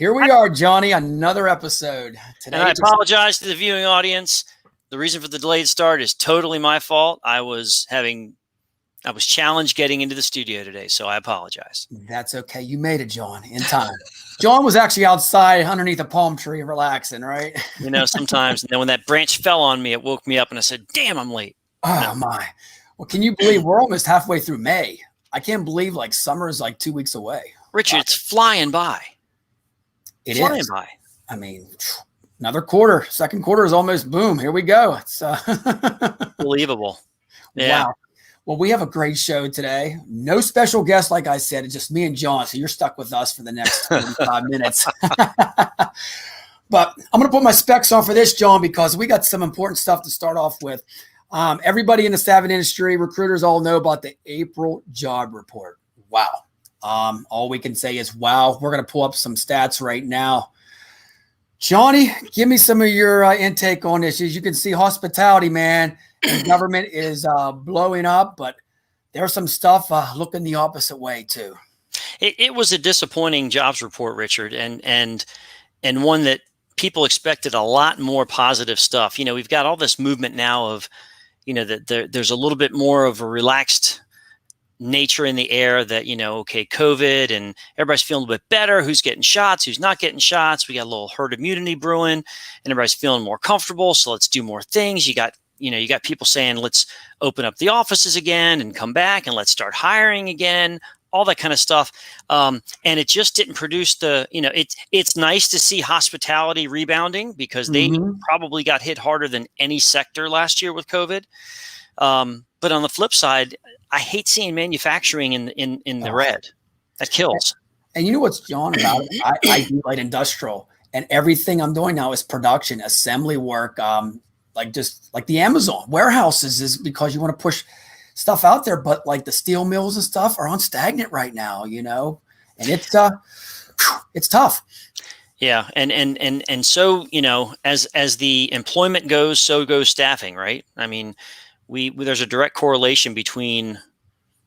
Here we are, Johnny, another episode. Today, and I apologize to the viewing audience. The reason for the delayed start is totally my fault. I was challenged getting into the studio today, so I apologize. That's okay. You made it, John, in time. John was actually outside underneath a palm tree relaxing, right? You know, sometimes, and then when that branch fell on me, it woke me up and I said, damn, I'm late. Oh, my. Well, can you believe we're almost halfway through May? I can't believe like summer is like 2 weeks away. Richard, it's flying by. It flying is. by. I mean, another quarter. Second quarter is almost boom. Here we go. It's Unbelievable. Yeah. Wow. Well, we have a great show today. No special guest, like I said. It's just me and John. So you're stuck with us for the next 45 minutes. But I'm going to put my specs on for this, John, because we got some important stuff to start off with. Everybody in the staffing industry, recruiters all know about the April job report. Wow. All we can say is, wow. We're going to pull up some stats right now. Johnny, give me some of your intake on this. As you can see, hospitality, man, and government is blowing up, but there's some stuff looking the opposite way too. It was a disappointing jobs report, Richard, and one that people expected a lot more positive stuff. You know, we've got all this movement now of, you know, that there's a little bit more of a relaxed nature in the air that, you know, okay, COVID and everybody's feeling a little bit better. Who's getting shots? Who's not getting shots? We got a little herd immunity brewing and everybody's feeling more comfortable. So let's do more things. You got people saying, let's open up the offices again and come back and let's start hiring again, all that kind of stuff. And it just didn't produce it's nice to see hospitality rebounding because they probably got hit harder than any sector last year with COVID. But on the flip side, I hate seeing manufacturing in the red. That kills. And you know what's, John, about it? I do light industrial, and everything I'm doing now is production, assembly work, like the Amazon warehouses is because you want to push stuff out there. But like the steel mills and stuff are on stagnant right now, you know, and it's tough. Yeah. And so, you know, as the employment goes, so goes staffing, right? I mean, there's a direct correlation between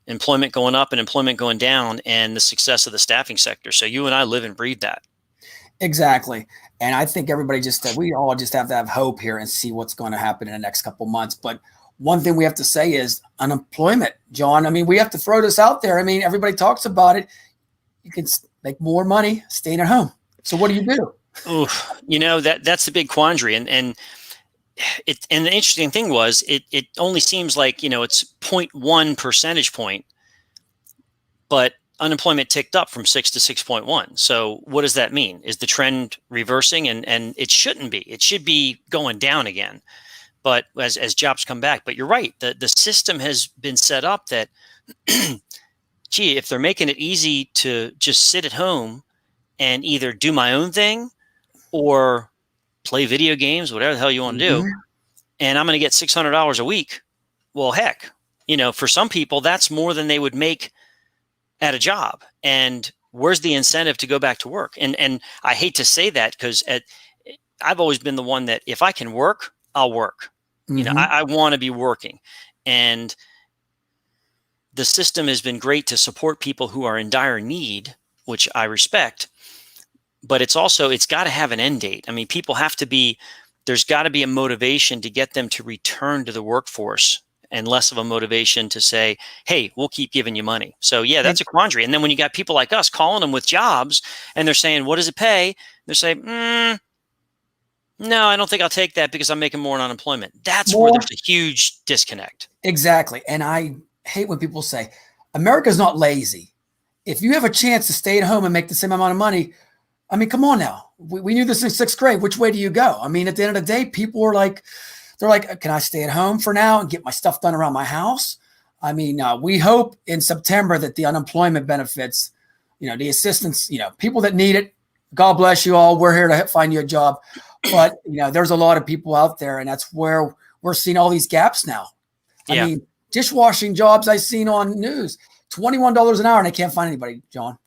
employment going up and employment going down and the success of the staffing sector. So you and I live and breathe that. Exactly. And I think we all just have to have hope here and see what's going to happen in the next couple of months. But one thing we have to say is unemployment, John. I mean, we have to throw this out there. I mean, everybody talks about it. You can make more money staying at home. So what do you do? Ooh, you know, that's the big quandary. And the interesting thing was it only seems like, you know, it's 0.1 percentage point, but unemployment ticked up from 6 to 6.1. So what does that mean? Is the trend reversing? And it shouldn't be. It should be going down again. But as jobs come back, but you're right. The system has been set up that, gee, if they're making it easy to just sit at home and either do my own thing or play video games, whatever the hell you want to do, and I'm going to get $600 a week. Well, heck, you know, for some people, that's more than they would make at a job. And where's the incentive to go back to work? And I hate to say that because I've always been the one that if I can work, I'll work. You know, I want to be working. And the system has been great to support people who are in dire need, which I respect. But it's got to have an end date. I mean, there's got to be a motivation to get them to return to the workforce and less of a motivation to say, hey, we'll keep giving you money. So yeah, that's a quandary. And then when you got people like us calling them with jobs and they're saying, what does it pay? They're saying, no, I don't think I'll take that because I'm making more on unemployment. That's where there's a huge disconnect. Exactly. And I hate when people say, America's not lazy. If you have a chance to stay at home and make the same amount of money, I mean, come on now. We knew this in sixth grade. Which way do you go? I mean, at the end of the day, people are like, can I stay at home for now and get my stuff done around my house? I mean, we hope in September that the unemployment benefits, you know, the assistance, you know, people that need it, God bless you all. We're here to find you a job. But, you know, there's a lot of people out there, and that's where we're seeing all these gaps now. I mean, dishwashing jobs I've seen on news, $21 an hour, and I can't find anybody, John.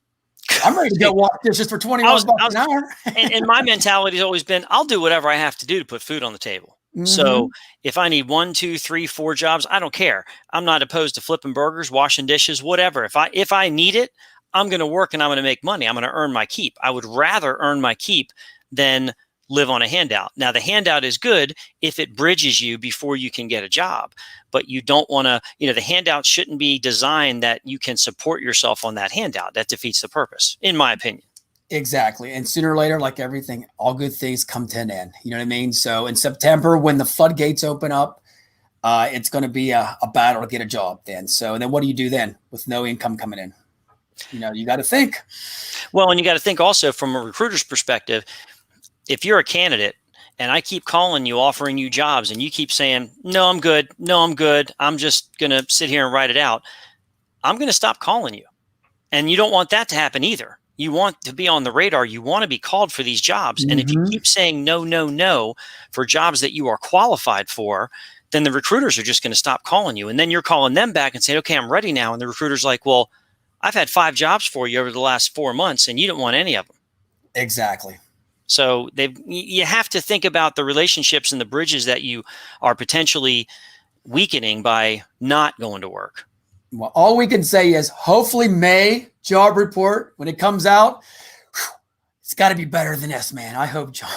I'm ready to go wash dishes for $21 an hour. and my mentality has always been, I'll do whatever I have to do to put food on the table. So if I need 1, 2, 3, 4 jobs, I don't care. I'm not opposed to flipping burgers, washing dishes, whatever. If I need it, I'm going to work and I'm going to make money. I'm going to earn my keep. I would rather earn my keep than live on a handout. Now, the handout is good if it bridges you before you can get a job, but you don't want to, the handout shouldn't be designed that you can support yourself on that handout. That defeats the purpose, in my opinion. Exactly. And sooner or later, like everything, all good things come to an end. You know what I mean? So in September, when the floodgates open up, it's going to be a battle to get a job then. So, and then what do you do then with no income coming in? You got to think. Well, and you got to think also from a recruiter's perspective. If you're a candidate and I keep calling you, offering you jobs, and you keep saying, no, I'm good. No, I'm good. I'm just going to sit here and write it out. I'm going to stop calling you. And you don't want that to happen either. You want to be on the radar. You want to be called for these jobs. And if you keep saying no, no, no for jobs that you are qualified for, then the recruiters are just going to stop calling you. And then you're calling them back and saying, okay, I'm ready now. And the recruiter's like, well, I've had 5 jobs for you over the last 4 months and you don't want any of them. Exactly. So you have to think about the relationships and the bridges that you are potentially weakening by not going to work. Well, all we can say is hopefully May job report, when it comes out, it's got to be better than this, man. I hope, John.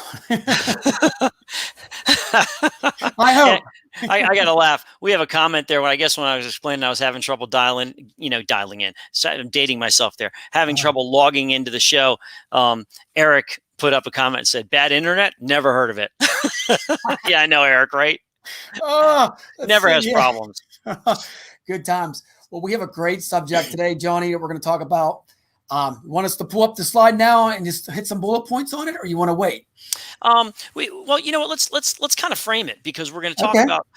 I hope. I got to laugh. We have a comment there when I was explaining I was having trouble dialing in. So I'm dating myself there. Having trouble logging into the show. Eric put up a comment and said, bad internet? Never heard of it. Yeah, I know, Eric, right? Never has problems. Good times. Well, we have a great subject today, Johnny, that we're going to talk about. You want us to pull up the slide now and just hit some bullet points on it, or you want to wait? Well, you know what? Let's kind of frame it, because we're going to talk about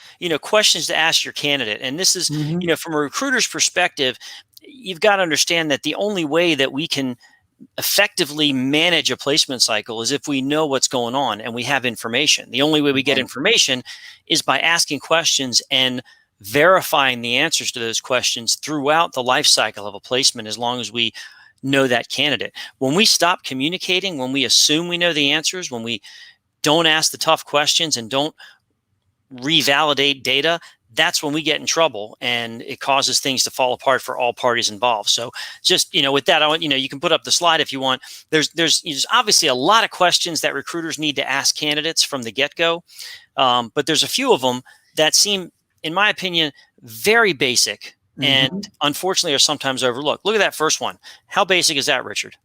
questions to ask your candidate, and this is from a recruiter's perspective. You've got to understand that the only way that we can effectively manage a placement cycle is if we know what's going on and we have information. The only way we get information is by asking questions and verifying the answers to those questions throughout the life cycle of a placement, as long as we know that candidate. When we stop communicating, when we assume we know the answers, when we don't ask the tough questions and don't revalidate data, that's when we get in trouble, and it causes things to fall apart for all parties involved. So just, with that, I want, you can put up the slide if you want. There's obviously a lot of questions that recruiters need to ask candidates from the get-go. But there's a few of them that seem, in my opinion, very basic and unfortunately are sometimes overlooked. Look at that first one. How basic is that, Richard?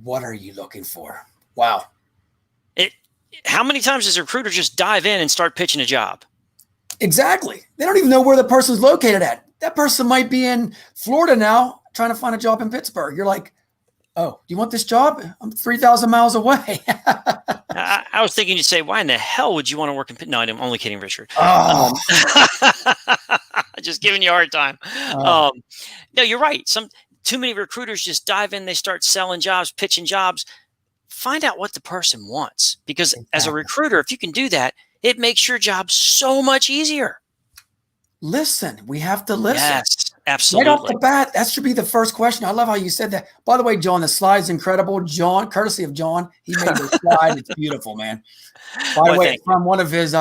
What are you looking for? Wow. How many times does a recruiter just dive in and start pitching a job? Exactly. They don't even know where the person's located at. That person might be in Florida now trying to find a job in Pittsburgh. You're like, oh, do you want this job? I'm 3,000 miles away. I was thinking you'd say, why in the hell would you want to work in Pittsburgh? No, I'm only kidding, Richard. Just giving you a hard time. No, you're right. Too many recruiters just dive in. They start selling jobs, pitching jobs. Find out what the person wants, because as a recruiter, if you can do that, it makes your job so much easier. Listen, we have to listen. Yes, absolutely. Right off the bat, that should be the first question. I love how you said that. By the way, John, the slide's incredible. John, courtesy of John, he made the slide. It's beautiful, man. By the way, from one of his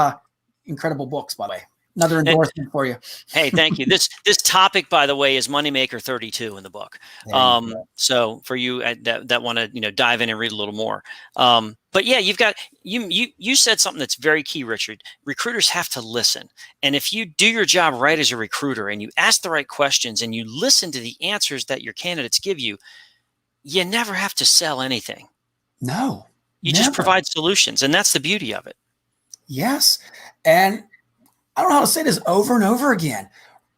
incredible books, by the way. Another endorsement for you. Hey, thank you. This topic, by the way, is Moneymaker 32 in the book. So for you that want to dive in and read a little more. But yeah, you said something that's very key, Richard. Recruiters have to listen, and if you do your job right as a recruiter and you ask the right questions and you listen to the answers that your candidates give you, you never have to sell anything. No, you just provide solutions, and that's the beauty of it. Yes, and I don't know how to say this over and over again.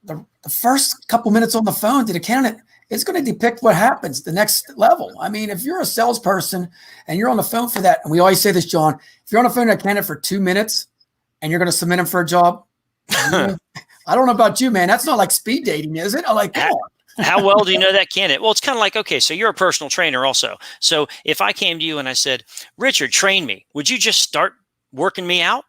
The first couple minutes on the phone to the candidate is going to depict what happens the next level. I mean, if you're a salesperson and you're on the phone for that, and we always say this, John, if you're on the phone to a candidate for 2 minutes and you're going to submit him for a job, I don't know about you, man. That's not like speed dating, is it? I'm like, come on. How well do you know that candidate? Well, it's kind of like, okay, so you're a personal trainer also. So if I came to you and I said, Richard, train me, would you just start working me out?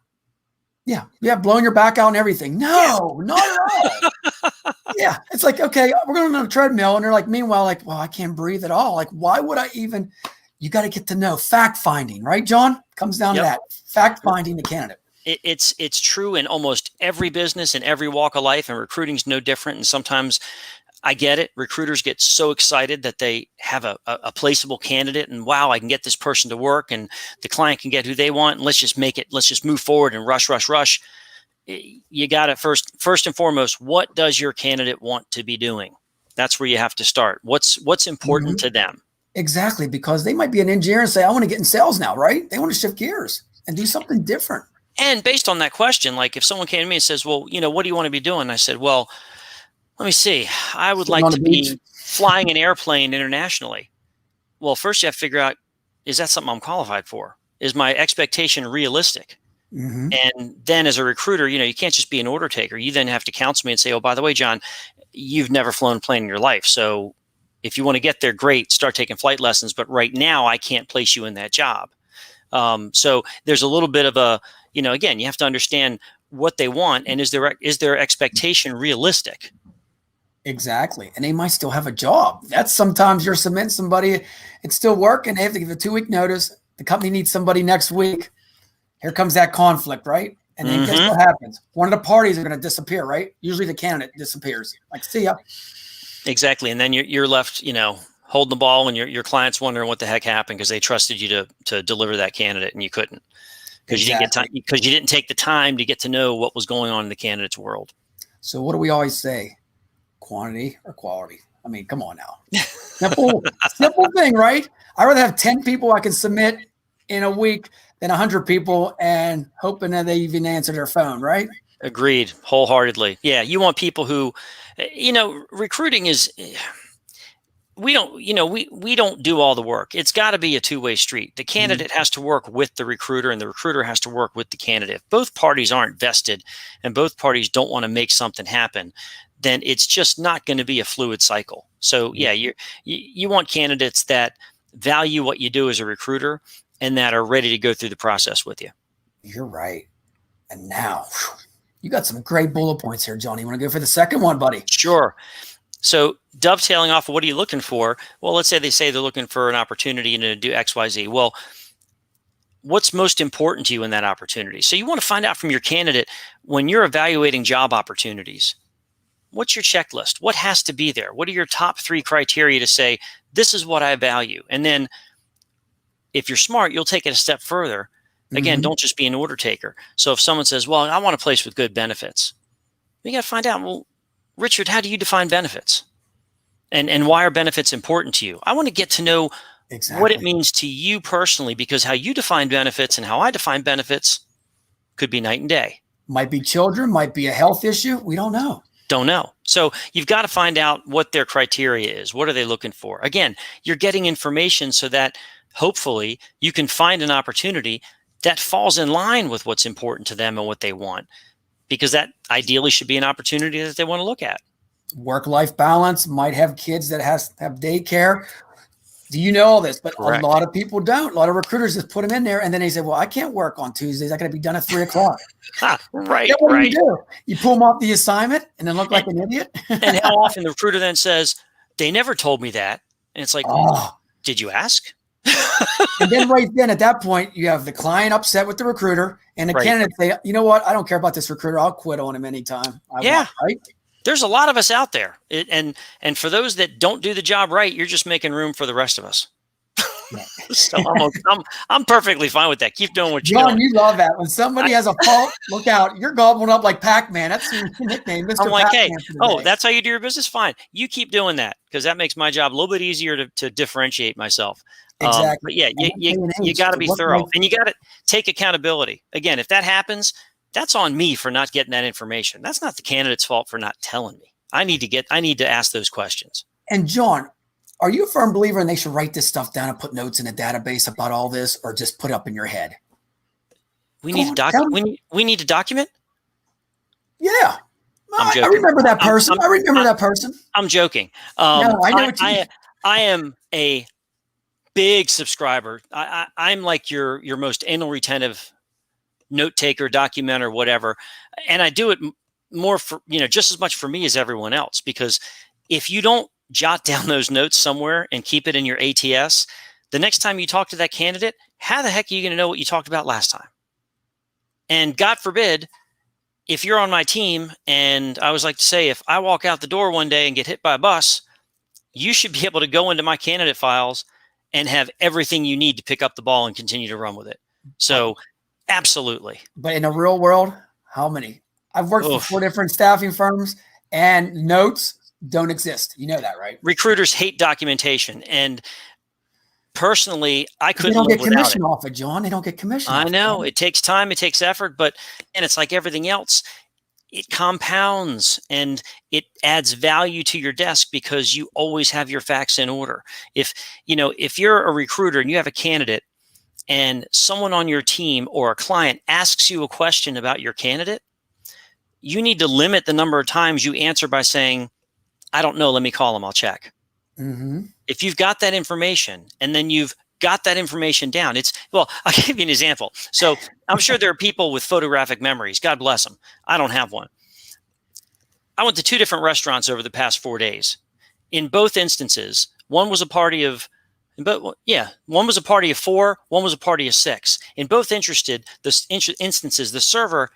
Yeah, blowing your back out and everything. No, not at all. Yeah, it's like, okay, we're going on a treadmill, and they're like, meanwhile, like, well, I can't breathe at all. Like, why would I even? You got to get to know fact finding, right, John? Comes down to that fact finding the candidate. It's true in almost every business and every walk of life, and recruiting's no different. And sometimes I get it. Recruiters get so excited that they have a placeable candidate, and wow, I can get this person to work, and the client can get who they want. And let's just make it. Let's just move forward and rush, rush, rush. You got to first and foremost, what does your candidate want to be doing? That's where you have to start. What's important to them? Exactly, because they might be an engineer and say, I want to get in sales now, right? They want to shift gears and do something different. And based on that question, like if someone came to me and says, well, what do you want to be doing? I said, well, let me see. I would like to be flying an airplane internationally. Well, first you have to figure out, is that something I'm qualified for? Is my expectation realistic? And then as a recruiter, you can't just be an order taker. You then have to counsel me and say, oh, by the way, John, you've never flown a plane in your life. So if you want to get there, great, start taking flight lessons. But right now I can't place you in that job. So there's a little bit of a, again, you have to understand what they want. And is their expectation realistic? Exactly. And they might still have a job. That's sometimes you're submitting somebody, it's still working. They have to give a 2-week notice. The company needs somebody next week. Here comes that conflict, right? And then guess what happens? One of the parties are going to disappear, right? Usually the candidate disappears. Like, see ya. Exactly. And then you're left, holding the ball, and your client's wondering what the heck happened because they trusted you to deliver that candidate and you couldn't because you didn't get time, because you didn't take the time to get to know what was going on in the candidate's world. So what do we always say? Quantity or quality? I mean, come on now. Simple thing, right? I'd rather have 10 people I can submit in a week than 100 people and hoping that they even answer their phone, right? Agreed, wholeheartedly. Yeah, you want people who, recruiting is, we don't do all the work. It's got to be a two-way street. The candidate has to work with the recruiter, and the recruiter has to work with the candidate. If both parties aren't vested and both parties don't want to make something happen, then it's just not going to be a fluid cycle. So yeah, you want candidates that value what you do as a recruiter and that are ready to go through the process with you. You're right. And now you got some great bullet points here, John. You want to go for the second one, buddy? Sure. So dovetailing off of what are you looking for? Well, let's say they say they're looking for an opportunity to do X, Y, Z. Well, what's most important to you in that opportunity? So you want to find out from your candidate when you're evaluating job opportunities, what's your checklist? What has to be there? What are your top 3 criteria to say, this is what I value? And then if you're smart, you'll take it a step further. Again, don't just be an order taker. So if someone says, well, I want a place with good benefits, you got to find out, well, Richard, how do you define benefits? And why are benefits important to you? I want to get to know what it means to you personally, because how you define benefits and how I define benefits could be night and day. Might be children, might be a health issue. We don't know. Don't know. So you've got to find out what their criteria is. What are they looking for? Again, you're getting information so that hopefully you can find an opportunity that falls in line with what's important to them and what they want, because that ideally should be an opportunity that they want to look at. Work-life balance, might have kids that have daycare. Do you know all this? But Correct. A lot of people don't. A lot of recruiters just put them in there, and then they say, well, I can't work on Tuesdays. I got to be done at 3:00. Right, what right. do you do? You pull them off the assignment and then look like an idiot? And how often the recruiter then says, they never told me that. And it's like, did you ask? And then right then at that point, you have the client upset with the recruiter, and the candidate say, you know what? I don't care about this recruiter. I'll quit on him anytime I want, right? There's a lot of us out there. And for those that don't do the job right, you're just making room for the rest of us. So I'm perfectly fine with that. Keep doing what you're doing. John, you love that. When somebody has a fault, look out. You're gobbling up like Pac-Man. That's your nickname, Mr. I'm like, Pac-Man hey, that's how you do your business? Fine. You keep doing that, because that makes my job a little bit easier to differentiate myself. Exactly. But yeah, you got to be thorough, and you got to take accountability. Again, if that happens, that's on me for not getting that information. That's not the candidate's fault for not telling me. I need to ask those questions. And John, are you a firm believer and they should write this stuff down and put notes in a database about all this, or just put it up in your head? We need to document. Yeah. I remember that person. I remember that person. I'm joking. No, I know what you mean. I am a big subscriber. I'm like your most anal retentive note taker, documenter, whatever. And I do it more for, just as much for me as everyone else, because if you don't jot down those notes somewhere and keep it in your ATS, the next time you talk to that candidate, how the heck are you going to know what you talked about last time? And God forbid, if you're on my team, and I always like to say, if I walk out the door one day and get hit by a bus, you should be able to go into my candidate files and have everything you need to pick up the ball and continue to run with it. So absolutely. But in the real world, how many? I've worked for 4 different staffing firms, and notes don't exist. You know that, right? Recruiters hate documentation. And personally, I couldn't live without it. They don't get commission off it, John. They don't get commission. I know. It takes time. It takes effort. But, and it's like everything else. It compounds and it adds value to your desk because you always have your facts in order. If you're a recruiter and you have a candidate and someone on your team or a client asks you a question about your candidate, you need to limit the number of times you answer by saying, I don't know, let me call them, I'll check. Mm-hmm. If you've got that information and then you've got that information down, I'll give you an example. So I'm sure there are people with photographic memories. God bless them. I don't have one. I went to 2 different restaurants over the past 4 days. In both instances, one was a party of 4, one was a party of 6. In both instances, the server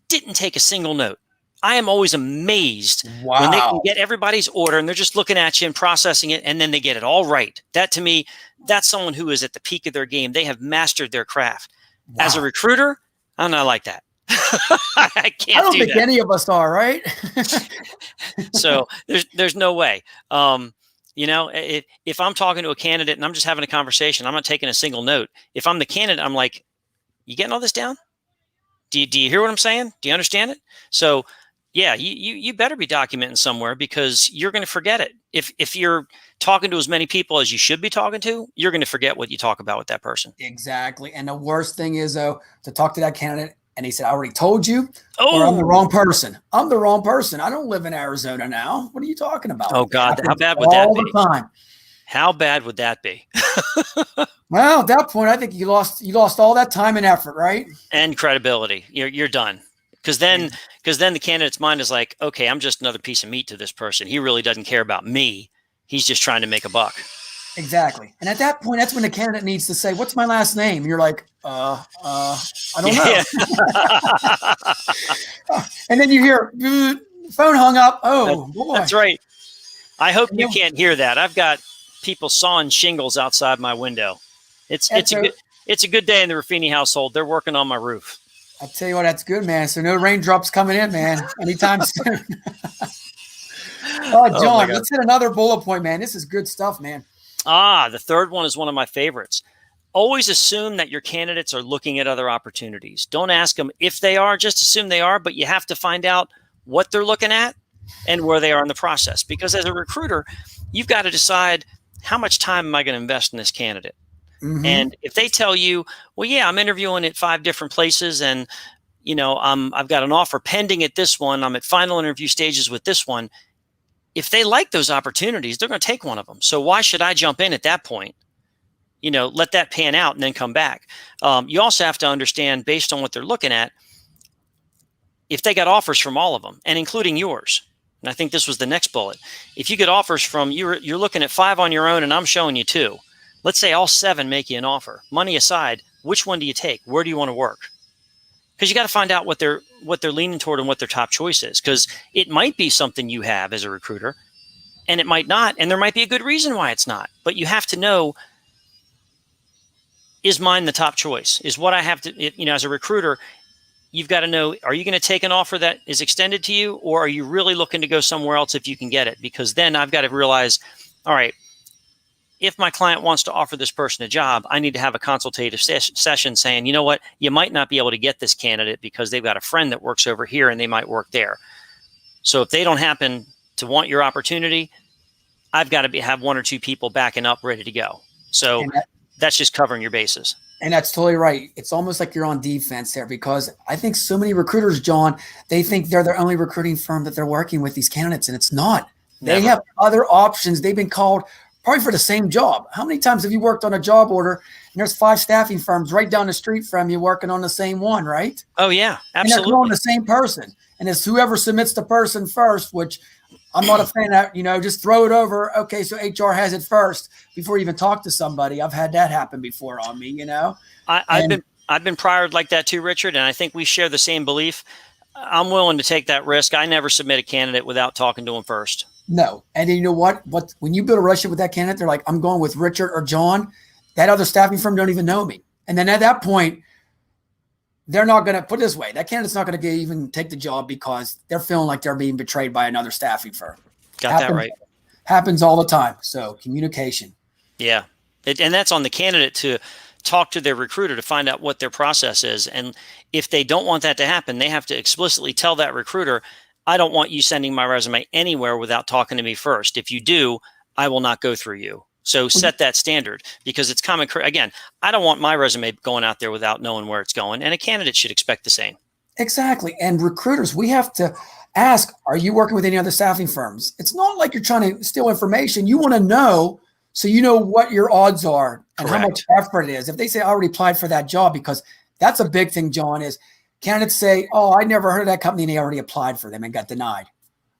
didn't take a single note. I am always amazed when they can get everybody's order and they're just looking at you and processing it, and then they get it all right. That, to me, that's someone who is at the peak of their game. They have mastered their craft. Wow. As a recruiter, I'm not like that. I don't think any of us are, right? So there's no way. If I'm talking to a candidate and I'm just having a conversation, I'm not taking a single note. If I'm the candidate, I'm like, you getting all this down? Do you hear what I'm saying? Do you understand it? So yeah, you better be documenting somewhere because you're going to forget it. If you're talking to as many people as you should be talking to, you're going to forget what you talk about with that person. Exactly. And the worst thing is, though, to talk to that candidate and he said, I already told you, or I'm the wrong person. I'm the wrong person. I don't live in Arizona now. What are you talking about? Oh, God. How bad would that be? All the time. How bad would that be? Well, at that point, I think you lost all that time and effort, right? And credibility. You're done. Because then the candidate's mind is like, okay, I'm just another piece of meat to this person. He really doesn't care about me. He's just trying to make a buck. Exactly. And at that point, that's when the candidate needs to say, what's my last name? And you're like, I don't know. And then you hear, phone hung up. Oh, boy. That's right. I hope you can't hear that. I've got people sawing shingles outside my window. It's a good day in the Ruffini household. They're working on my roof. I tell you what, that's good, man. So no raindrops coming in, man, anytime soon. John, let's hit another bullet point, man. This is good stuff, man. The third one is one of my favorites. Always assume that your candidates are looking at other opportunities. Don't ask them if they are, just assume they are, but you have to find out what they're looking at and where they are in the process. Because as a recruiter, you've got to decide, how much time am I going to invest in this candidate? Mm-hmm. And if they tell you, well, yeah, I'm interviewing at 5 different places and, I've got an offer pending at this one. I'm at final interview stages with this one. If they like those opportunities, they're going to take one of them. So why should I jump in at that point? Let that pan out and then come back. You also have to understand, based on what they're looking at, if they got offers from all of them and including yours. And I think this was the next bullet. If you get offers from you're looking at 5 on your own and I'm showing you 2. Let's say all 7 make you an offer. Money aside, which one do you take? Where do you want to work? Because you got to find out what they're leaning toward and what their top choice is. Because it might be something you have as a recruiter, and it might not, and there might be a good reason why it's not. But you have to know, is mine the top choice? Is what I have to, as a recruiter, you've got to know, are you going to take an offer that is extended to you, or are you really looking to go somewhere else if you can get it? Because then I've got to realize, all right, if my client wants to offer this person a job, I need to have a consultative session saying, you know what, you might not be able to get this candidate because they've got a friend that works over here and they might work there. So if they don't happen to want your opportunity, I've got to have 1 or 2 people backing up ready to go. So that's just covering your bases. And that's totally right. It's almost like you're on defense there, because I think so many recruiters, John, they think they're their only recruiting firm that they're working with these candidates, and it's not. They have other options. They've been called probably for the same job. How many times have you worked on a job order and there's 5 staffing firms right down the street from you working on the same one, right? Oh, yeah, absolutely. And they're calling the same person. And it's whoever submits the person first, which I'm not a fan of, just throw it over. Okay, so HR has it first before you even talk to somebody. I've had that happen before on me, I've been priored like that too, Richard, and I think we share the same belief. I'm willing to take that risk. I never submit a candidate without talking to them first. No. And then you know what? When you build a relationship with that candidate, they're like, I'm going with Richard or John. That other staffing firm don't even know me. And then at that point, they're not going to put it this way. That candidate's not going to even take the job because they're feeling like they're being betrayed by another staffing firm. That right. Happens all the time. So communication. Yeah. And that's on the candidate to talk to their recruiter to find out what their process is. And if they don't want that to happen, they have to explicitly tell that recruiter, I don't want you sending my resume anywhere without talking to me first. If you do, I will not go through you. So set that standard, because it's common. Again, I don't want my resume going out there without knowing where it's going. And a candidate should expect the same. Exactly. And recruiters, we have to ask, are you working with any other staffing firms? It's not like you're trying to steal information. You want to know so you know what your odds are and Correct. how much effort it is. If they say, I already applied for that job, because that's a big thing, John, is candidates say, oh, I never heard of that company, and they already applied for them and got denied.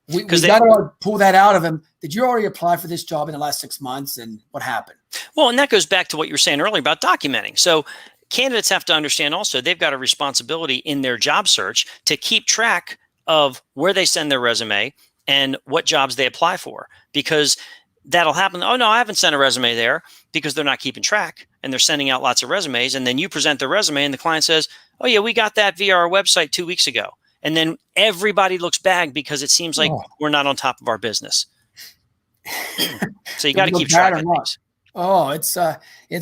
We got to pull that out of them. Did you already apply for this job in the last 6 months, and what happened? Well, and that goes back to what you were saying earlier about documenting. So candidates have to understand also they've got a responsibility in their job search to keep track of where they send their resume and what jobs they apply for, because that'll happen. Oh, no, I haven't sent a resume there, because they're not keeping track and they're sending out lots of resumes. And then you present the resume and the client says, oh, yeah, we got that via our website 2 weeks ago. And then everybody looks bad because it seems like we're not on top of our business. So you got to keep track of things. Oh, it's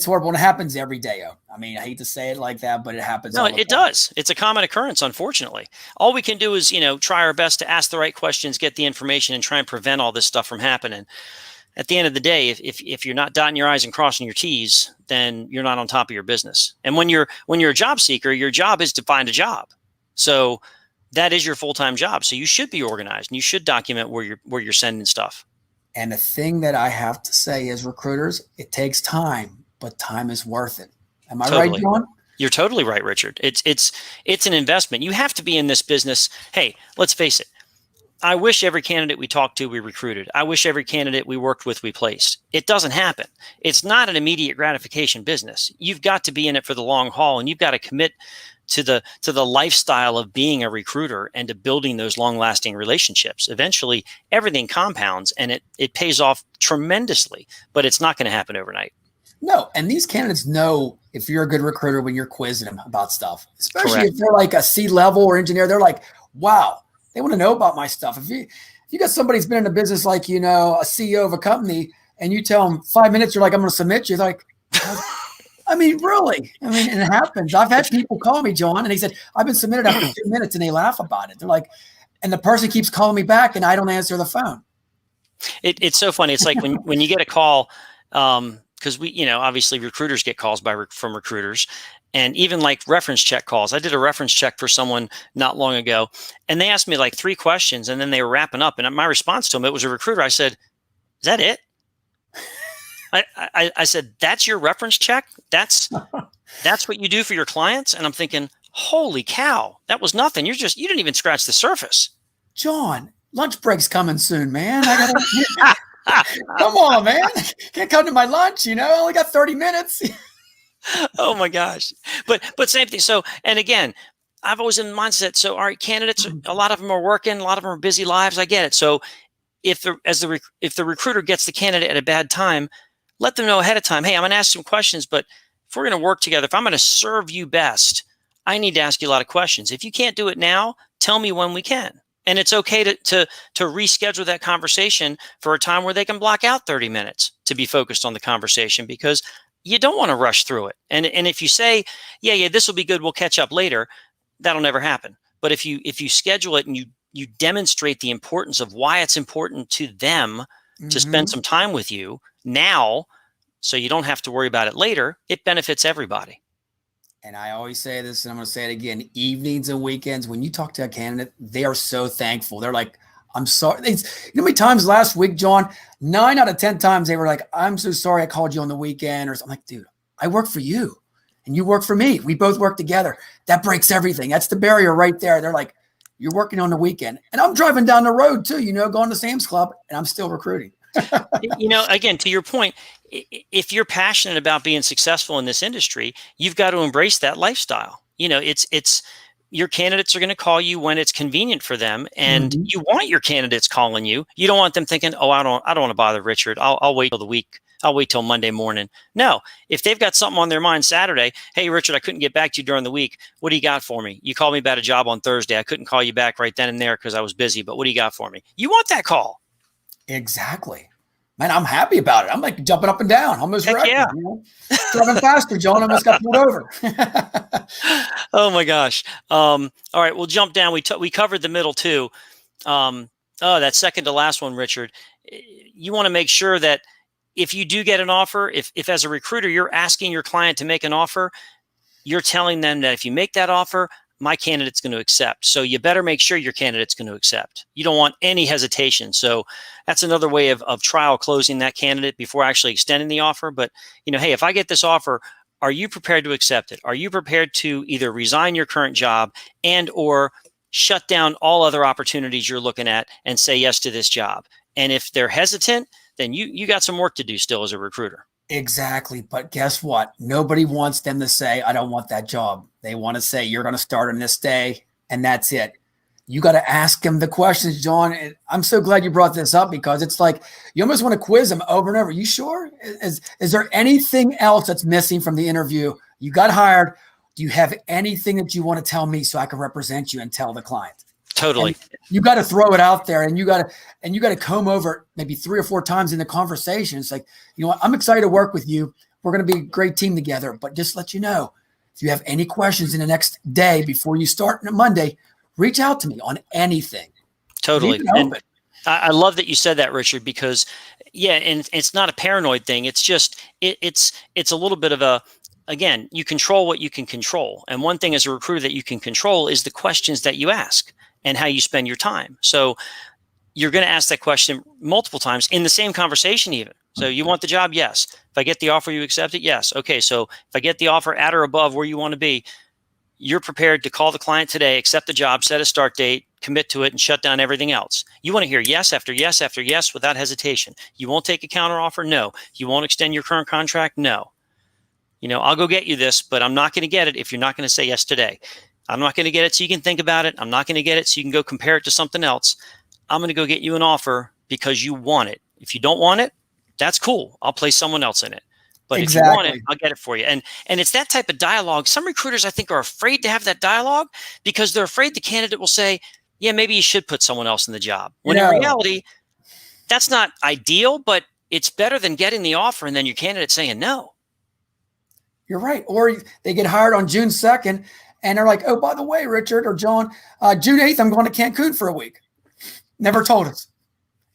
horrible. And it happens every day. I mean, I hate to say it like that, but it happens. No, it does. It's a common occurrence, unfortunately. All we can do is, try our best to ask the right questions, get the information, and try and prevent all this stuff from happening. At the end of the day, if you're not dotting your I's and crossing your T's, then you're not on top of your business. And when you're a job seeker, your job is to find a job. So that is your full-time job. So you should be organized and you should document where you're sending stuff. And the thing that I have to say is, recruiters, it takes time, but time is worth it. Am I right, John? You're totally right, Richard. It's an investment. You have to be in this business. Hey, let's face it. I wish every candidate we talked to, we recruited. I wish every candidate we worked with, we placed. It doesn't happen. It's not an immediate gratification business. You've got to be in it for the long haul, and you've got to commit to the lifestyle of being a recruiter and to building those long-lasting relationships. Eventually, everything compounds, and it pays off tremendously, but it's not going to happen overnight. No, and these candidates know if you're a good recruiter when you're quizzing them about stuff, especially Correct. if they're like a C-level or engineer. They're like, wow, they want to know about my stuff. If you got somebody who's been in the business, like, a CEO of a company, and you tell them 5 minutes, you're like, I'm going to submit you. They're like, I mean, really? I mean, and it happens. I've had people call me, John, and they said, I've been submitted after 2 minutes, and they laugh about it. They're like, and the person keeps calling me back, and I don't answer the phone. It's so funny. It's like when you get a call, because we, obviously recruiters get calls from recruiters, and even like reference check calls. I did a reference check for someone not long ago, and they asked me like 3 questions, and then they were wrapping up. And my response to them, it was a recruiter. I said, "Is that it?" I said, "That's your reference check? That's what you do for your clients?" And I'm thinking, holy cow, that was nothing. You didn't even scratch the surface. John, lunch break's coming soon, man. Come on, man. Can't come to my lunch, I only got 30 minutes. Oh my gosh. But same thing. So, and again, I've always in the mindset. So, all right, candidates, a lot of them are working, a lot of them are busy lives. I get it. So if the recruiter gets the candidate at a bad time, let them know ahead of time, hey, I'm going to ask some questions, but if we're going to work together, if I'm going to serve you best, I need to ask you a lot of questions. If you can't do it now, tell me when we can. And it's okay to reschedule that conversation for a time where they can block out 30 minutes to be focused on the conversation, because you don't want to rush through it. And if you say, yeah, this will be good, we'll catch up later, that'll never happen. But if you schedule it and you demonstrate the importance of why it's important to them to spend some time with you now, so you don't have to worry about it later, it benefits everybody. And I always say this, and I'm going to say it again, evenings and weekends, when you talk to a candidate, they are so thankful. They're like, I'm sorry. You know how many times last week, John, 9 out of 10 times they were like, I'm so sorry I called you on the weekend. Or I'm like, dude, I work for you and you work for me. We both work together. That breaks everything. That's the barrier right there. They're like, you're working on the weekend. And I'm driving down the road too, going to Sam's Club, and I'm still recruiting. Again, to your point, if you're passionate about being successful in this industry, you've got to embrace that lifestyle. It's your candidates are going to call you when it's convenient for them, and Mhm. you want your candidates calling you. You don't want them thinking, "Oh, I don't want to bother Richard. I'll wait till the week. I'll wait till Monday morning." No, if they've got something on their mind Saturday, "Hey, Richard, I couldn't get back to you during the week. What do you got for me? You called me about a job on Thursday. I couldn't call you back right then and there because I was busy, but what do you got for me?" You want that call. Exactly. Man, I'm happy about it. I'm like jumping up and down, almost Heck wrecking. yeah. You know? Driving faster, John. I almost got pulled over. Oh my gosh. All right, we'll jump down. We covered the middle too. That second to last one, Richard. You want to make sure that if you do get an offer, if as a recruiter you're asking your client to make an offer, you're telling them that if you make that offer, my candidate's going to accept. So you better make sure your candidate's going to accept. You don't want any hesitation. So that's another way of trial closing that candidate before actually extending the offer. But, hey, if I get this offer, are you prepared to accept it? Are you prepared to either resign your current job and or shut down all other opportunities you're looking at and say yes to this job? And if they're hesitant, then you got some work to do still as a recruiter. Exactly. But guess what? Nobody wants them to say, I don't want that job. They want to say, you're going to start on this day, and that's it. You got to ask them the questions, John. And I'm so glad you brought this up because it's like you almost want to quiz them over and over. You sure? Is there anything else that's missing from the interview? You got hired. Do you have anything that you want to tell me so I can represent you and tell the client? Totally. And you got to throw it out there, and you got to comb over it maybe 3 or 4 times in the conversation. It's like, you know what? I'm excited to work with you. We're going to be a great team together. But just let you know, if you have any questions in the next day before you start on Monday, reach out to me on anything. Totally. And I love that you said that, Richard, because and it's not a paranoid thing. It's just it's a little bit of a, again, you control what you can control. And one thing as a recruiter that you can control is the questions that you ask and how you spend your time. So you're going to ask that question multiple times in the same conversation even. So you want the job? Yes. If I get the offer, you accept it? Yes. Okay. So if I get the offer at or above where you want to be, you're prepared to call the client today, accept the job, set a start date, commit to it, and shut down everything else. You want to hear yes after yes after yes without hesitation. You won't take a counter offer? No. You won't extend your current contract? No. I'll go get you this, but I'm not going to get it if you're not going to say yes today. I'm not going to get it so you can think about it. I'm not going to get it so you can go compare it to something else. I'm going to go get you an offer because you want it. If you don't want it, that's cool. I'll place someone else in it. But If you want it, I'll get it for you. And it's that type of dialogue. Some recruiters, I think, are afraid to have that dialogue because they're afraid the candidate will say, yeah, maybe you should put someone else in the job. When in reality, that's not ideal, but it's better than getting the offer and then your candidate saying no. You're right. Or they get hired on June 2nd and they're like, oh, by the way, Richard or John, June 8th, I'm going to Cancun for a week. Never told us.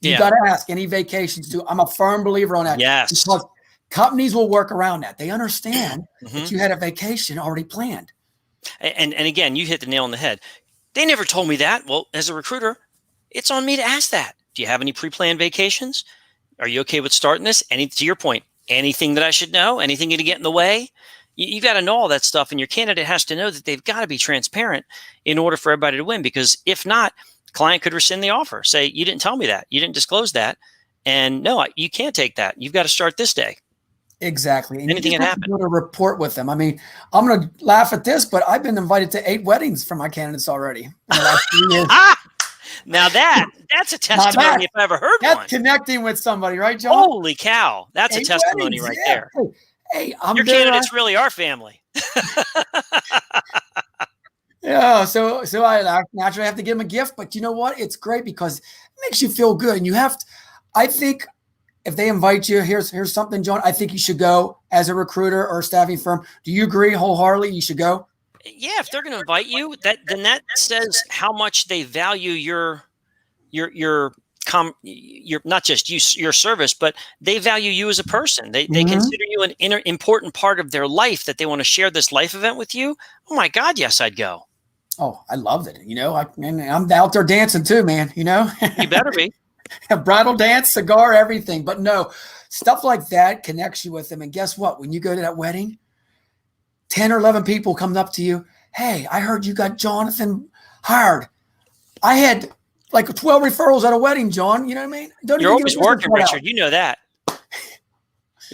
You got to ask any vacations too. I'm a firm believer on that. Yes. Because companies will work around that. They understand that you had a vacation already planned. And again, you hit the nail on the head. They never told me that. Well, as a recruiter, it's on me to ask that. Do you have any pre-planned vacations? Are you okay with starting this? To your point, anything that I should know? Anything going to get in the way? You got to know all that stuff, and your candidate has to know that they've got to be transparent in order for everybody to win. Because if not, client could rescind the offer. Say, you didn't tell me that. You didn't disclose that. And no, you can't take that. You've got to start this day. Exactly. And anything can happen. You to report with them. I mean, I'm going to laugh at this, but I've been invited to 8 weddings from my candidates already in the last 3 years. Now that's a testimony if I ever heard one. That's connecting with somebody, right, John? Holy cow. That's 8 a testimony weddings, there. Hey, your candidates really are family. Yeah, so I naturally have to give them a gift, but you know what? It's great because it makes you feel good. And you have to, I think if they invite you, here's something, John, I think you should go as a recruiter or a staffing firm. Do you agree wholeheartedly you should go? Yeah, if they're going to invite you, then that says how much they value your not just your service, but they value you as a person. They consider you an important part of their life that they want to share this life event with you. Oh my God, yes, I'd go. Oh, I loved it. I'm out there dancing too, man. You better be. A bridal dance, cigar, everything. But no, stuff like that connects you with them. And guess what? When you go to that wedding, 10 or 11 people come up to you. Hey, I heard you got Jonathan hired. I had like 12 referrals at a wedding, John. You know what I mean? You're always working, Richard. You know that.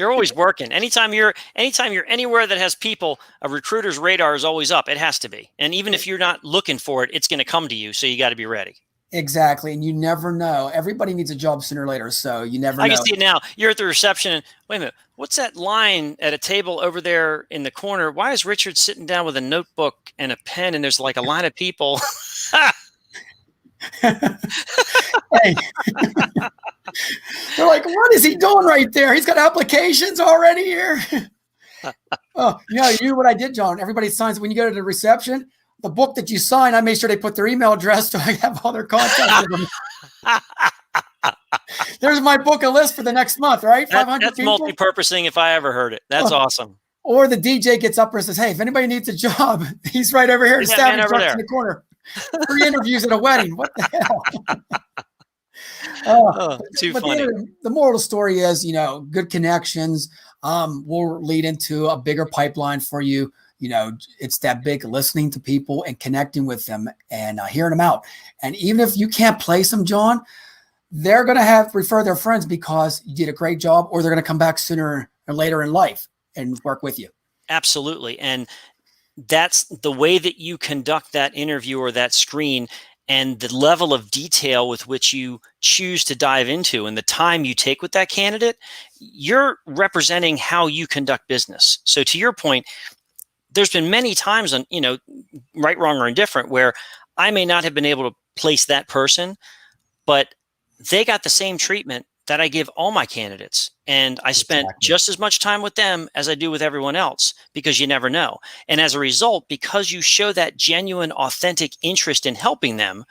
You're always working. Anytime you're anywhere that has people, a recruiter's radar is always up. It has to be. And even if you're not looking for it, it's going to come to you. So you got to be ready. Exactly. And you never know. Everybody needs a job sooner or later. So you never know. I can see it now. You're at the reception and wait a minute. What's that line at a table over there in the corner? Why is Richard sitting down with a notebook and a pen and there's like a line of people? Hey. They're like, what is he doing right there? He's got applications already here. Oh, you know what I did, John? Everybody signs when you go to the reception. The book that you sign, I made sure they put their email address so I have all their contact with them. There's my book, a list for the next month, right? 500 That's people. Multi-purposing if I ever heard it. That's awesome. Or the DJ gets up and says, hey, if anybody needs a job, he's right over here. Stabbing trucks in the corner. 3 interviews at a wedding. What the hell? Too funny. The moral of the story is, good connections will lead into a bigger pipeline for you. It's that big listening to people and connecting with them and hearing them out. And even if you can't place them, John, they're going to refer their friends because you did a great job, or they're going to come back sooner or later in life and work with you. Absolutely. And that's the way that you conduct that interview or that screen, and the level of detail with which you choose to dive into and the time you take with that candidate, you're representing how you conduct business. So to your point, there's been many times on, right, wrong, or indifferent, where I may not have been able to place that person, but they got the same treatment that I give all my candidates. And I spent just as much time with them as I do with everyone else, because you never know. And as a result, because you show that genuine, authentic interest in helping them,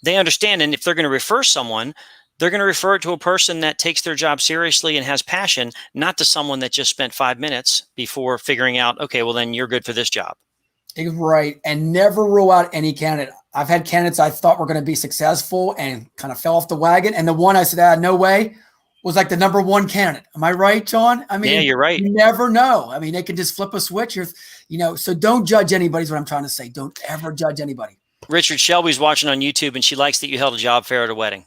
they understand. And if they're going to refer someone, they're going to refer it to a person that takes their job seriously and has passion, not to someone that just spent 5 minutes before figuring out, okay, well, then you're good for this job. Right. And never rule out any candidate. I've had candidates I thought were going to be successful and kind of fell off the wagon. And the one I said, no way, was like the number one candidate. Am I right, John? I mean, yeah, you're right. You never know. I mean, they can just flip a switch. So don't judge anybody is what I'm trying to say. Don't ever judge anybody. Richard, Shelby's watching on YouTube, and she likes that you held a job fair at a wedding.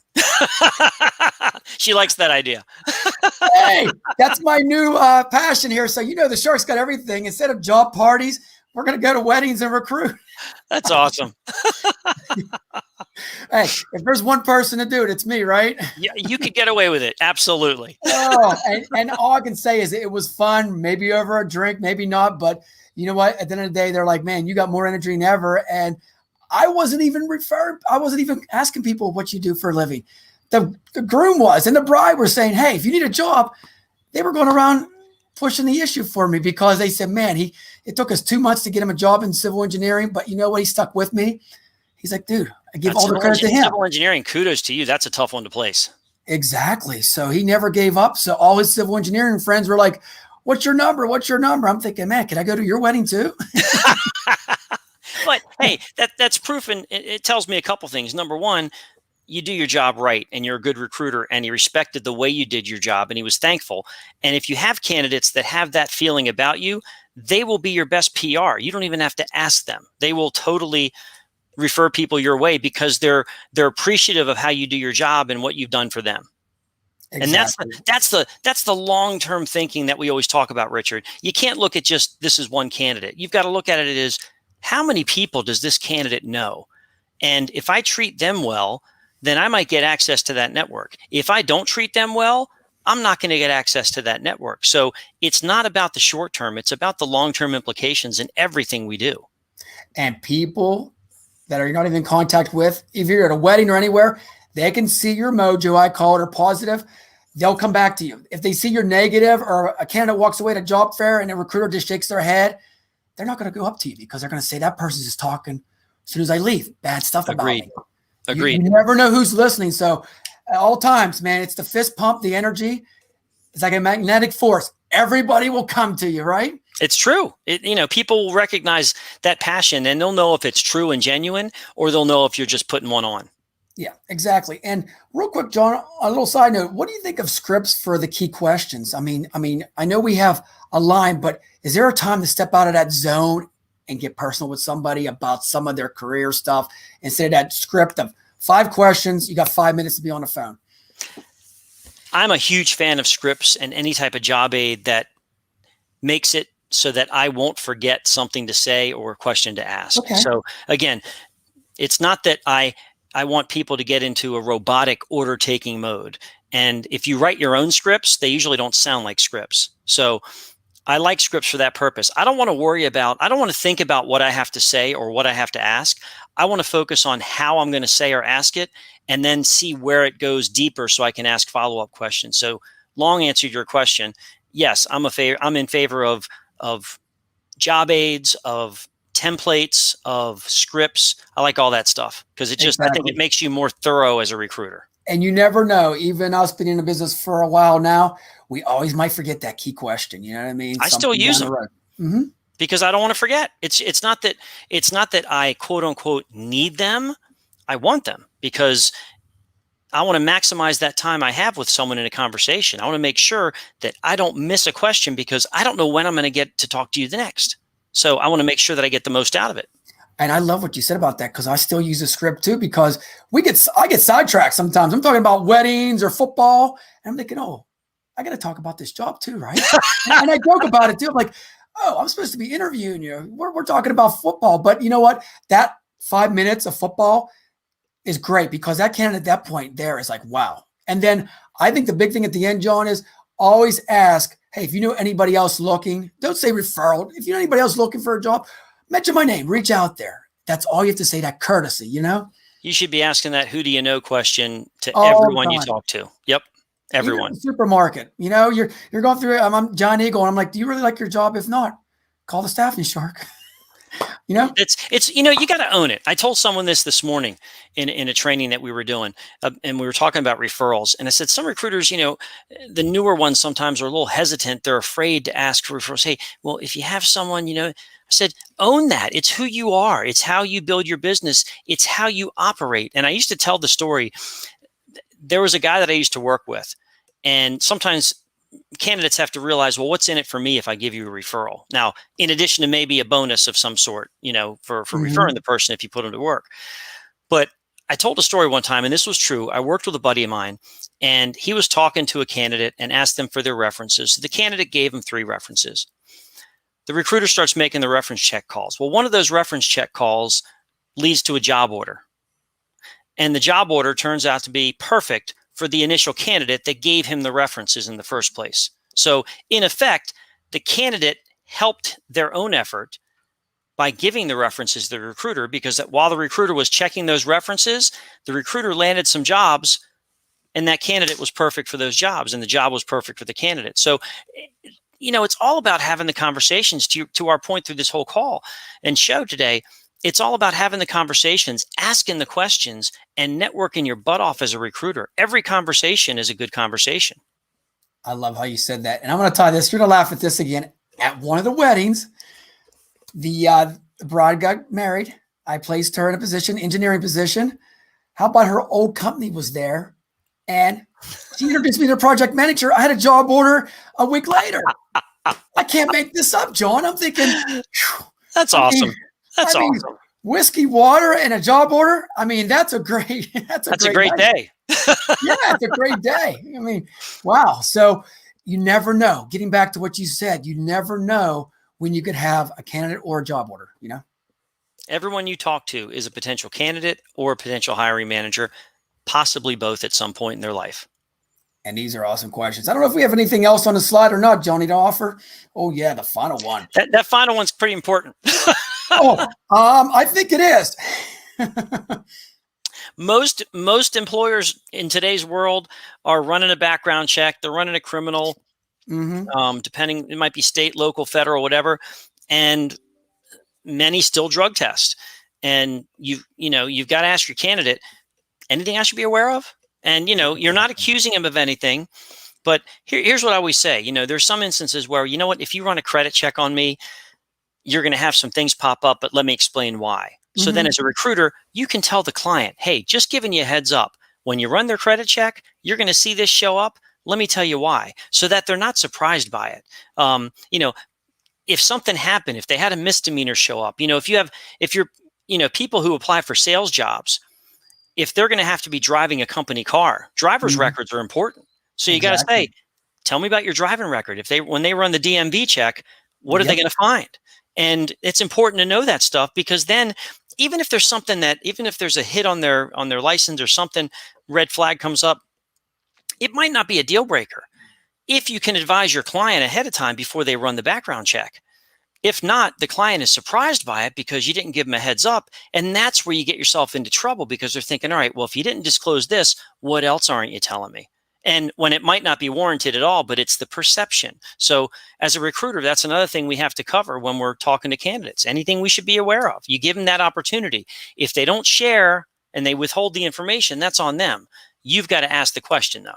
She likes that idea. Hey, that's my new passion here. So, the Sharks got everything. Instead of job parties, we're going to go to weddings and recruit. That's awesome. Hey, if there's one person to do it, it's me, right? Yeah, you could get away with it. Absolutely. And all I can say is it was fun, maybe over a drink, maybe not. But you know what? At the end of the day, they're like, man, you got more energy than ever. And I wasn't even asking people what you do for a living. The groom was, and the bride were saying, hey, if you need a job, they were going around pushing the issue for me, because they said, man, it took us 2 months to get him a job in civil engineering, but you know what? He stuck with me. He's like, dude, I give all the credit to him. Civil engineering, kudos to you. That's a tough one to place. Exactly. So he never gave up. So all his civil engineering friends were like, what's your number? What's your number? I'm thinking, man, can I go to your wedding too? But hey, that's proof, and it tells me a couple things. Number one, you do your job right, and you're a good recruiter, and he respected the way you did your job, and he was thankful. And if you have candidates that have that feeling about you, they will be your best PR. You don't even have to ask them. They will totally refer people your way, because they're appreciative of how you do your job and what you've done for them. Exactly. And that's the long-term thinking that we always talk about, Richard. You can't look at just this is one candidate. You've got to look at it as, how many people does this candidate know? And if I treat them well, then I might get access to that network. If I don't treat them well, I'm not going to get access to that network. So it's not about the short term. It's about the long-term implications in everything we do. And people that are not even in contact with, if you're at a wedding or anywhere, they can see your mojo, I call it, or positive. They'll come back to you. If they see you're negative, or a candidate walks away at a job fair and a recruiter just shakes their head, they're not going to go up to you, because they're going to say, that person's just talking as soon as I leave. Bad stuff about me. Agreed. You never know who's listening. So at all times, man, it's the fist pump, the energy. It's like a magnetic force. Everybody will come to you, right? It's true. People will recognize that passion, and they'll know if it's true and genuine, or they'll know if you're just putting one on. Yeah, exactly. And real quick, John, a little side note, what do you think of scripts for the key questions? I mean, I know we have a line, but is there a time to step out of that zone and get personal with somebody about some of their career stuff, instead of that script of 5 questions, you got 5 minutes to be on the phone? I'm a huge fan of scripts and any type of job aid that makes it so that I won't forget something to say or a question to ask. Okay. So again, it's not that I want people to get into a robotic order taking mode. And if you write your own scripts, they usually don't sound like scripts. So I like scripts for that purpose. I don't want to think about what I have to say or what I have to ask. I want to focus on how I'm going to say or ask it, and then see where it goes deeper so I can ask follow-up questions. So long answer to your question. Yes, I'm in favor of job aids, of templates, of scripts. I like all that stuff because I think it makes you more thorough as a recruiter. And you never know, even us being in the business for a while now, we always might forget that key question. You know what I mean? I still use them because I don't want to forget. It's not that I quote unquote need them. I want them because I want to maximize that time I have with someone in a conversation. I want to make sure that I don't miss a question because I don't know when I'm going to get to talk to you the next. So I want to make sure that I get the most out of it. And I love what you said about that because I still use a script too because I get sidetracked sometimes. I'm talking about weddings or football, and I'm thinking, oh, I got to talk about this job too, right? And I joke about it too. I'm like, oh, I'm supposed to be interviewing you. We're talking about football, but you know what? That 5 minutes of football is great because that candidate at that point there is like, wow. And then I think the big thing at the end, John, is always ask, hey, if you know anybody else looking, don't say referral. If you know anybody else looking for a job, mention my name, reach out there. That's all you have to say, that courtesy, you know? You should be asking that who do you know question to everyone you talk to. Yep. Everyone. Even the supermarket, you know, you're going through it. I'm John Eagle, and I'm like, do you really like your job? If not, call the staffing shark. You know, it's you got to own it. I told someone this morning in a training that we were doing, and we were talking about referrals. And I said some recruiters, the newer ones sometimes are a little hesitant. They're afraid to ask for referrals. Hey, well, if you have someone, I said, own that. It's who you are. It's how you build your business. It's how you operate. And I used to tell the story. There was a guy that I used to work with, and sometimes candidates have to realize, well, what's in it for me if I give you a referral? Now, in addition to maybe a bonus of some sort, for referring the person if you put them to work. But I told a story one time, and this was true. I worked with a buddy of mine, and he was talking to a candidate and asked them for their references. So the candidate gave him 3 references. The recruiter starts making the reference check calls. Well, one of those reference check calls leads to a job order. And the job order turns out to be perfect for the initial candidate that gave him the references in the first place. So in effect, the candidate helped their own effort by giving the references to the recruiter, because while the recruiter was checking those references, the recruiter landed some jobs, and that candidate was perfect for those jobs, and the job was perfect for the candidate. So, it's all about having the conversations. To our point through this whole call and show today, it's all about having the conversations, asking the questions, and networking your butt off as a recruiter. Every conversation is a good conversation. I love how you said that. And I'm going to tie this. You're going to laugh at this again. At one of the weddings, the bride got married. I placed her in a position, engineering position. How about her old company was there? And she introduced me to the project manager. I had a job order a week later. I can't make this up, John. I'm thinking, that's awesome. That's awesome. Whiskey, water, and a job order. I mean, that's a great day. Yeah, it's a great day. I mean, wow. So you never know. Getting back to what you said, you never know when you could have a candidate or a job order, Everyone you talk to is a potential candidate or a potential hiring manager, possibly both at some point in their life. And these are awesome questions. I don't know if we have anything else on the slide or not, Johnny, to offer. Oh, yeah, the final one. That final one's pretty important. I think it is. Most employers in today's world are running a background check. They're running a criminal, depending, it might be state, local, federal, whatever. And many still drug test. And you've got to ask your candidate, anything I should be aware of? And, you're not accusing him of anything. But here's what I always say. There's some instances where, if you run a credit check on me, you're going to have some things pop up, but let me explain why. So then as a recruiter, you can tell the client, hey, just giving you a heads up, when you run their credit check, you're going to see this show up. Let me tell you why, so that they're not surprised by it. If something happened, if they had a misdemeanor show up, if you're people who apply for sales jobs, if they're going to have to be driving a company car, driver's records are important. So you got to say, Exactly. tell me about your driving record. When they run the DMV check, what are they Yep. going to find? And it's important to know that stuff, because then even if there's a hit on their license or something, red flag comes up, it might not be a deal breaker if you can advise your client ahead of time before they run the background check. If not, the client is surprised by it because you didn't give them a heads up. And that's where you get yourself into trouble, because they're thinking, all right, well, if you didn't disclose this, what else aren't you telling me? And when it might not be warranted at all, but it's the perception. So as a recruiter, that's another thing we have to cover when we're talking to candidates. Anything we should be aware of. You give them that opportunity. If they don't share and they withhold the information, that's on them. You've got to ask the question, though.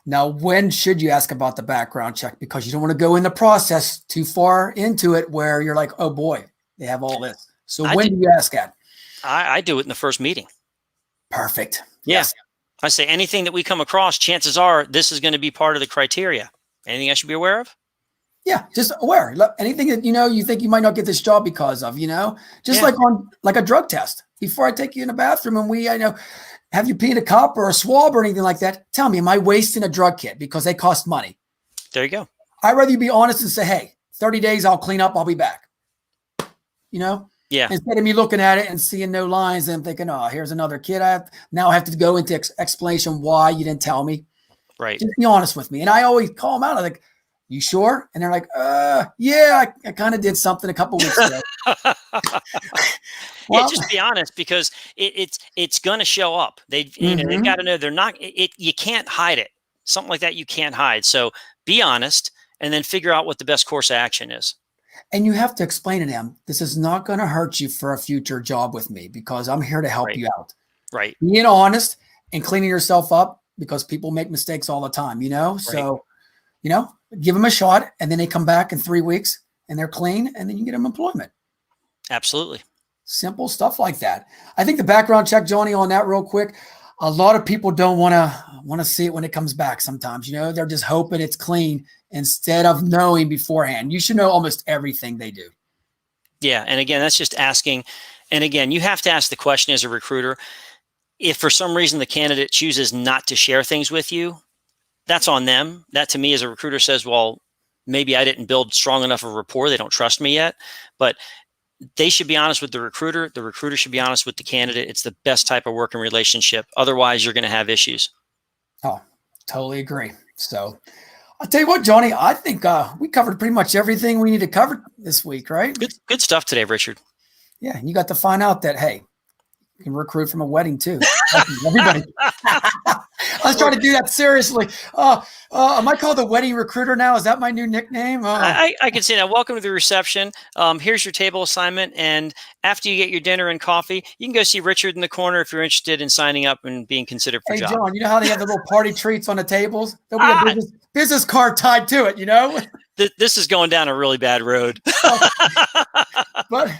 Now, when should you ask about the background check? Because you don't want to go in the process too far into it where you're like, oh boy, they have all this. So when do you ask at? I do it in the first meeting. Perfect. Yeah. Yes. I say anything that we come across, chances are this is going to be part of the criteria. Anything I should be aware of? Yeah, just aware. Anything that you think you might not get this job because of, just like a drug test. Before I take you in the bathroom and have you pee in a cup or a swab or anything like that, tell me, am I wasting a drug kit because they cost money? There you go. I'd rather you be honest and say, hey, 30 days, I'll clean up, I'll be back. Yeah. Instead of me looking at it and seeing no lines and thinking, oh, here's another kid. I have to go into explanation why you didn't tell me. Right. Just be honest with me. And I always call them out. I'm like, you sure? And they're like, yeah, I kind of did something a couple weeks ago. Well, just be honest, because it's going to show up. They've got to know they're not. You can't hide it. Something like that you can't hide. So be honest, and then figure out what the best course of action is. And you have to explain to them, this is not going to hurt you for a future job with me, because I'm here to help you out. Right. Being honest and cleaning yourself up, because people make mistakes all the time, Right. So, give them a shot, and then they come back in 3 weeks and they're clean, and then you get them employment. Absolutely. Simple stuff like that. I think the background check, Johnny, on that real quick, a lot of people don't want to see it when it comes back sometimes. They're just hoping it's clean instead of knowing beforehand. You should know almost everything they do. Yeah. And again, that's just asking. And again, you have to ask the question as a recruiter. If for some reason the candidate chooses not to share things with you, that's on them. That to me as a recruiter says, well, maybe I didn't build strong enough of a rapport. They don't trust me yet. But they should be honest with the recruiter. The recruiter should be honest with the candidate. It's the best type of working relationship. Otherwise, you're going to have issues. Oh, totally agree. So I'll tell you what, Johnny, I think we covered pretty much everything we need to cover this week, right? Good stuff today, Richard. Yeah. And you got to find out that, hey, you can recruit from a wedding too. Everybody. I was trying to do that seriously. Am I called the wedding recruiter now? Is that my new nickname? I can say that. Welcome to the reception. Here's your table assignment. And after you get your dinner and coffee, you can go see Richard in the corner if you're interested in signing up and being considered for a job. John, you know how they have the little party treats on the tables? There'll be a business card tied to it, This is going down a really bad road. But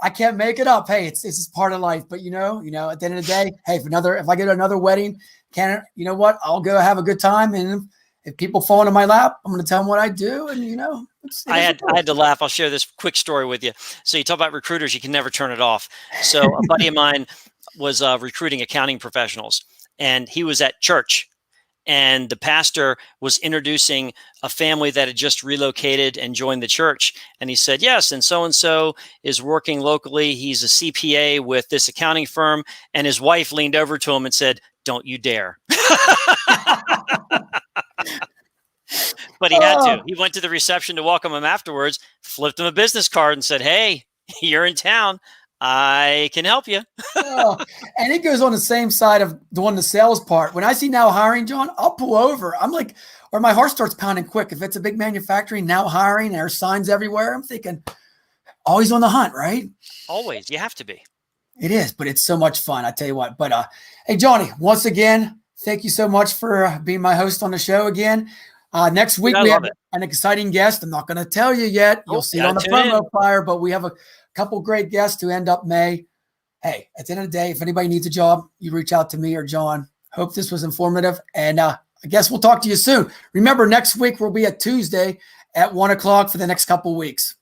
I can't make it up. Hey, it's just part of life. But at the end of the day, hey, if I get another wedding, you know what? I'll go have a good time. And if people fall into my lap, I'm going to tell them what I do. And I had to laugh. I'll share this quick story with you. So you talk about recruiters, you can never turn it off. So a buddy of mine was recruiting accounting professionals, and he was at church. And the pastor was introducing a family that had just relocated and joined the church. And he said, yes, and so is working locally. He's a CPA with this accounting firm. And his wife leaned over to him and said, don't you dare. But he had to. He went to the reception to welcome him afterwards, flipped him a business card and said, hey, you're in town. I can help you. And it goes on the same side of doing the sales part. When I see now hiring, John, I'll pull over. I'm like, or my heart starts pounding quick. If it's a big manufacturing now hiring, there's signs everywhere. I'm thinking, always on the hunt, right? Always. You have to be. It is, but it's so much fun. I tell you what. But hey, Johnny, once again, thank you so much for being my host on the show again. Next week, we have an exciting guest. I'm not going to tell you yet. You'll see it on the promo flyer, but we have a couple great guests to end up May. Hey, at the end of the day, if anybody needs a job, you reach out to me or John. Hope this was informative. And I guess we'll talk to you soon. Remember, next week we'll be at Tuesday at 1:00 for the next couple weeks.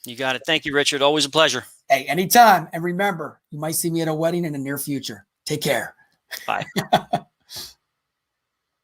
You got it. Thank you, Richard. Always a pleasure. Hey, anytime. And remember, you might see me at a wedding in the near future. Take care. Bye.